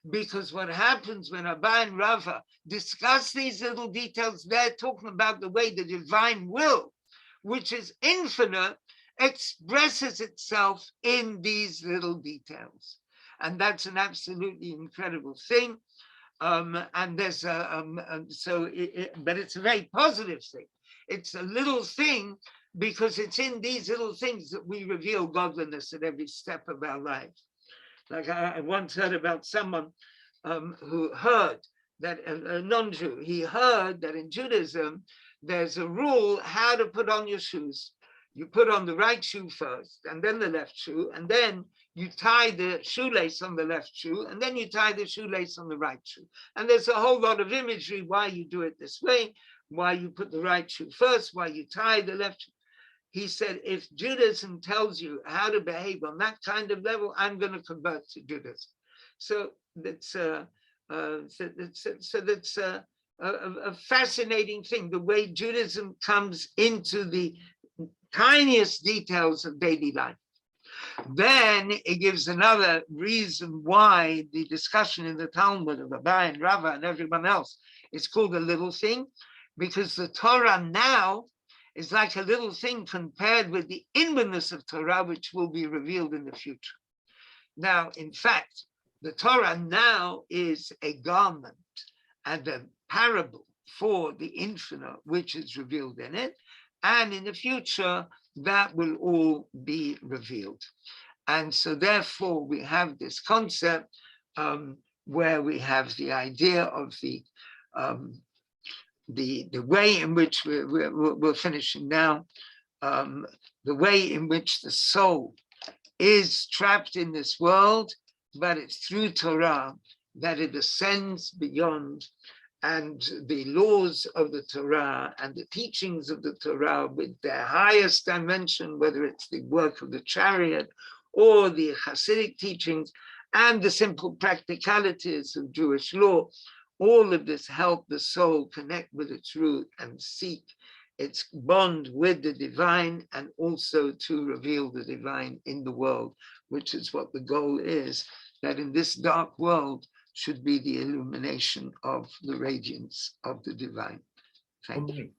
Because what happens when Abba and Rava discuss these little details, they're talking about the way the divine will, which is infinite, expresses itself in these little details. And that's an absolutely incredible thing. And there's but it's a very positive thing. It's a little thing because it's in these little things that we reveal godliness at every step of our lives. Like I once heard about someone who heard that, a non-Jew, he heard that in Judaism, there's a rule how to put on your shoes. You put on the right shoe first, and then the left shoe, and then you tie the shoelace on the left shoe, and then you tie the shoelace on the right shoe. And there's a whole lot of imagery why you do it this way, why you put the right shoe first, why you tie the left shoe. He said, if Judaism tells you how to behave on that kind of level, I'm going to convert to Judaism. So that's a fascinating thing, the way Judaism comes into the tiniest details of daily life. Then it gives another reason why the discussion in the Talmud of Abba and Rava and everyone else is called a little thing, because the Torah now is like a little thing compared with the inwardness of Torah, which will be revealed in the future. Now, in fact, the Torah now is a garment and a parable for the infinite, which is revealed in it. And in the future, that will all be revealed. And so therefore, we have this concept where we have the idea of the way in which we're finishing now, the way in which the soul is trapped in this world, but it's through Torah that it ascends beyond, and the laws of the Torah and the teachings of the Torah with their highest dimension, whether it's the work of the Chariot or the Hasidic teachings and the simple practicalities of Jewish law, all of this help the soul connect with its root and seek its bond with the divine, and also to reveal the divine in the world, which is what the goal is, that in this dark world should be the illumination of the radiance of the divine. Thank you.